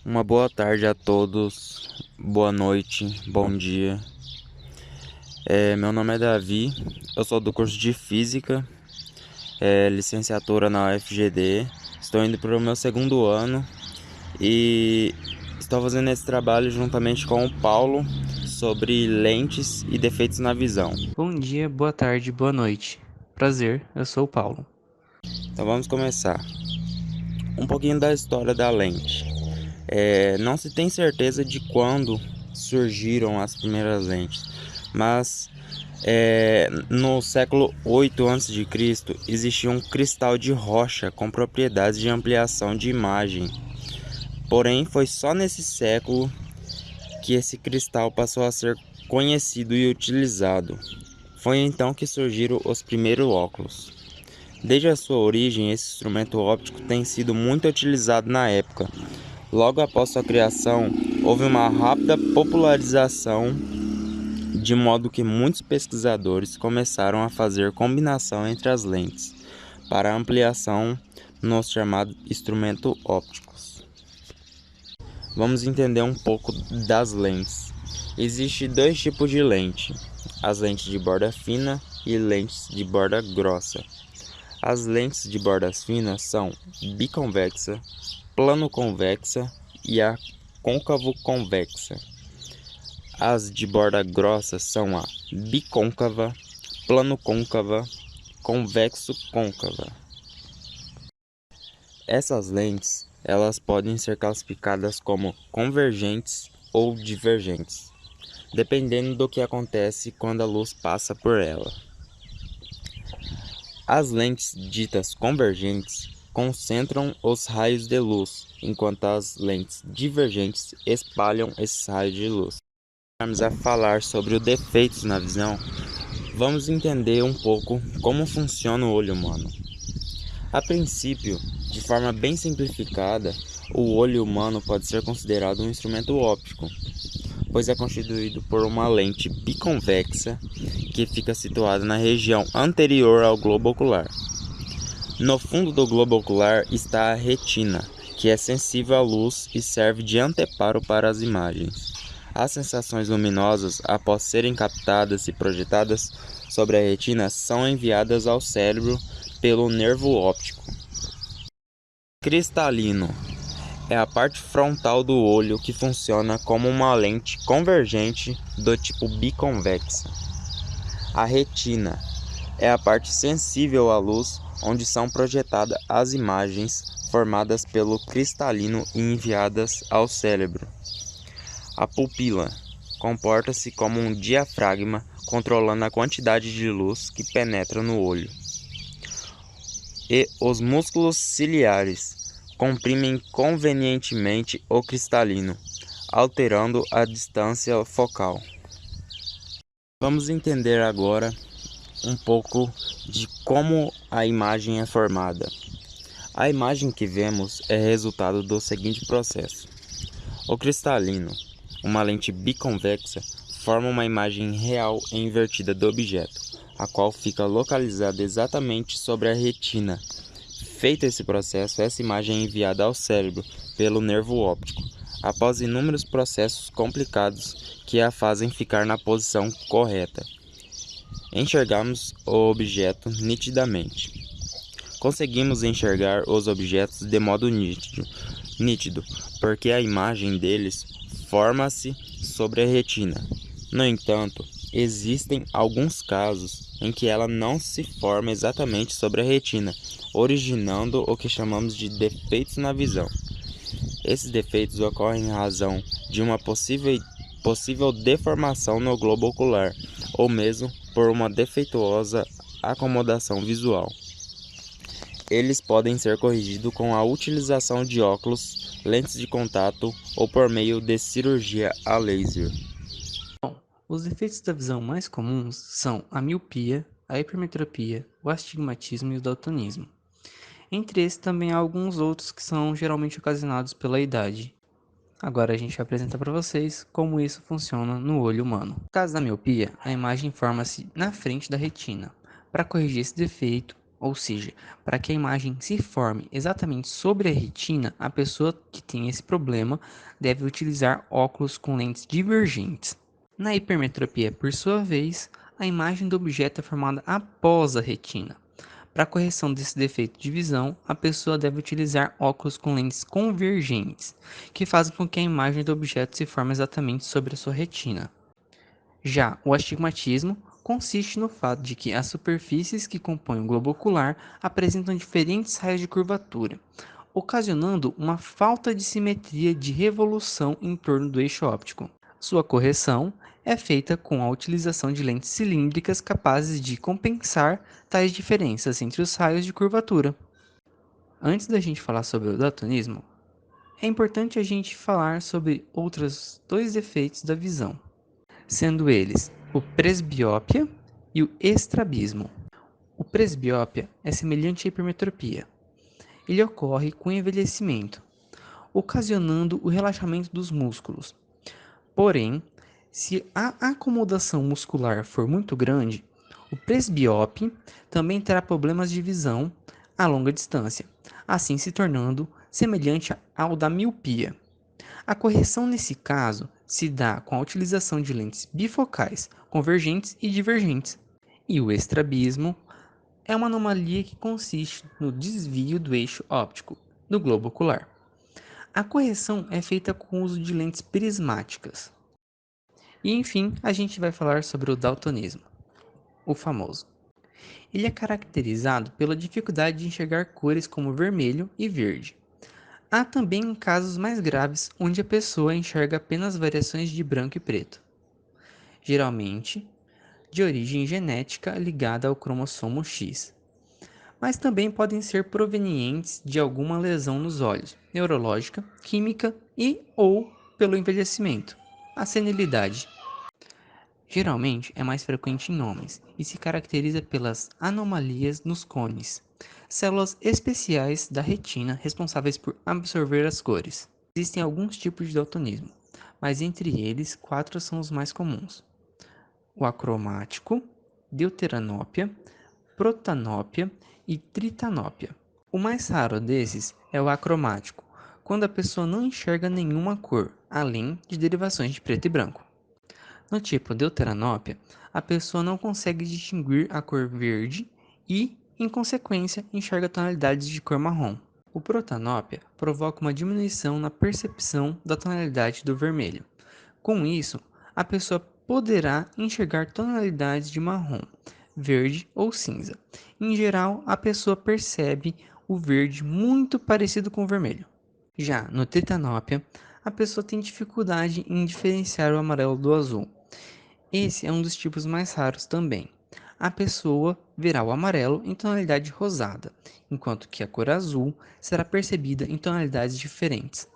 Uma boa tarde a todos, boa noite, bom dia. Meu nome é Davi, eu sou do curso de Física, licenciatura na UFGD. Estou indo para o meu segundo ano e estou fazendo esse trabalho juntamente com o Paulo sobre lentes e defeitos na visão. Bom dia, boa tarde, boa noite. Prazer, eu sou o Paulo. Então vamos começar. Um pouquinho da história da lente. Não se tem certeza de quando surgiram as primeiras lentes, mas no século 8 a.C. existia um cristal de rocha com propriedades de ampliação de imagem. Porém, foi só nesse século que esse cristal passou a ser conhecido e utilizado. Foi então que surgiram os primeiros óculos. Desde a sua origem, esse instrumento óptico tem sido muito utilizado na época. Logo após sua criação, houve uma rápida popularização, de modo que muitos pesquisadores começaram a fazer combinação entre as lentes para ampliação nos chamados instrumentos ópticos. Vamos entender um pouco das lentes. Existem dois tipos de lente: as lentes de borda fina e lentes de borda grossa. As lentes de bordas finas são biconvexa, plano-convexa e a côncavo-convexa. As de borda grossa são a bicôncava, plano-côncava, convexo-côncava. Essas lentes, elas podem ser classificadas como convergentes ou divergentes, dependendo do que acontece quando a luz passa por ela. As lentes ditas convergentes concentram os raios de luz, enquanto as lentes divergentes espalham esses raios de luz. Vamos a falar sobre os defeitos na visão. Vamos entender um pouco como funciona o olho humano. A princípio, de forma bem simplificada, o olho humano pode ser considerado um instrumento óptico, pois é constituído por uma lente biconvexa que fica situada na região anterior ao globo ocular. No fundo do globo ocular está a retina, que é sensível à luz e serve de anteparo para as imagens. As sensações luminosas, após serem captadas e projetadas sobre a retina, são enviadas ao cérebro pelo nervo óptico. Cristalino é a parte frontal do olho que funciona como uma lente convergente do tipo biconvexa. A retina é a parte sensível à luz, onde são projetadas as imagens formadas pelo cristalino e enviadas ao cérebro. A pupila comporta-se como um diafragma, controlando a quantidade de luz que penetra no olho. E os músculos ciliares comprimem convenientemente o cristalino, alterando a distância focal. Vamos entender agora um pouco de como a imagem é formada. A imagem que vemos é resultado do seguinte processo. O cristalino, uma lente biconvexa, forma uma imagem real e invertida do objeto, a qual fica localizada exatamente sobre a retina. Feito esse processo, essa imagem é enviada ao cérebro pelo nervo óptico, após inúmeros processos complicados que a fazem ficar na posição correta. Enxergamos o objeto nitidamente. Conseguimos enxergar os objetos de modo nítido, porque a imagem deles forma-se sobre a retina. No entanto, existem alguns casos em que ela não se forma exatamente sobre a retina, originando o que chamamos de defeitos na visão. Esses defeitos ocorrem em razão de uma possível deformação no globo ocular, ou mesmo por uma defeituosa acomodação visual. Eles podem ser corrigidos com a utilização de óculos, lentes de contato ou por meio de cirurgia a laser. Os defeitos da visão mais comuns são a miopia, a hipermetropia, o astigmatismo e o daltonismo. Entre esses também há alguns outros que são geralmente ocasionados pela idade. Agora a gente vai apresentar para vocês como isso funciona no olho humano. No caso da miopia, a imagem forma-se na frente da retina. Para corrigir esse defeito, Ou seja, para que a imagem se forme exatamente sobre a retina, a pessoa que tem esse problema deve utilizar óculos com lentes divergentes. Na hipermetropia, por sua vez, a imagem do objeto é formada após a retina. Para a correção desse defeito de visão, a pessoa deve utilizar óculos com lentes convergentes, que fazem com que a imagem do objeto se forme exatamente sobre a sua retina. Já o astigmatismo consiste no fato de que as superfícies que compõem o globo ocular apresentam diferentes raios de curvatura, ocasionando uma falta de simetria de revolução em torno do eixo óptico. Sua correção é feita com a utilização de lentes cilíndricas capazes de compensar tais diferenças entre os raios de curvatura. Antes da gente falar sobre o daltonismo, é importante a gente falar sobre outros dois defeitos da visão, sendo eles o presbiópia e o estrabismo. O presbiópia é semelhante à hipermetropia. Ele ocorre com o envelhecimento, ocasionando o relaxamento dos músculos. Porém, se a acomodação muscular for muito grande, o presbíope também terá problemas de visão a longa distância, assim se tornando semelhante ao da miopia. A correção nesse caso se dá com a utilização de lentes bifocais, convergentes e divergentes. E o estrabismo é uma anomalia que consiste no desvio do eixo óptico do globo ocular. A correção é feita com o uso de lentes prismáticas. E enfim, a gente vai falar sobre o daltonismo, o famoso. Ele é caracterizado pela dificuldade de enxergar cores como vermelho e verde. Há também casos mais graves onde a pessoa enxerga apenas variações de branco e preto, geralmente de origem genética ligada ao cromossomo X, mas também podem ser provenientes de alguma lesão nos olhos, neurológica, química e ou pelo envelhecimento, a senilidade. Geralmente é mais frequente em homens e se caracteriza pelas anomalias nos cones, células especiais da retina responsáveis por absorver as cores. Existem alguns tipos de daltonismo, mas entre eles 4 são os mais comuns: o acromático, deuteranópia, protanópia e tritanópia. O mais raro desses é o acromático, quando a pessoa não enxerga nenhuma cor, além de derivações de preto e branco. No tipo deuteranópia, a pessoa não consegue distinguir a cor verde e, em consequência, enxerga tonalidades de cor marrom. O protanópia provoca uma diminuição na percepção da tonalidade do vermelho. Com isso, a pessoa poderá enxergar tonalidades de marrom, verde ou cinza. Em geral, a pessoa percebe o verde muito parecido com o vermelho. Já no tritanópia, a pessoa tem dificuldade em diferenciar o amarelo do azul. Esse é um dos tipos mais raros também. A pessoa verá o amarelo em tonalidade rosada, enquanto que a cor azul será percebida em tonalidades diferentes.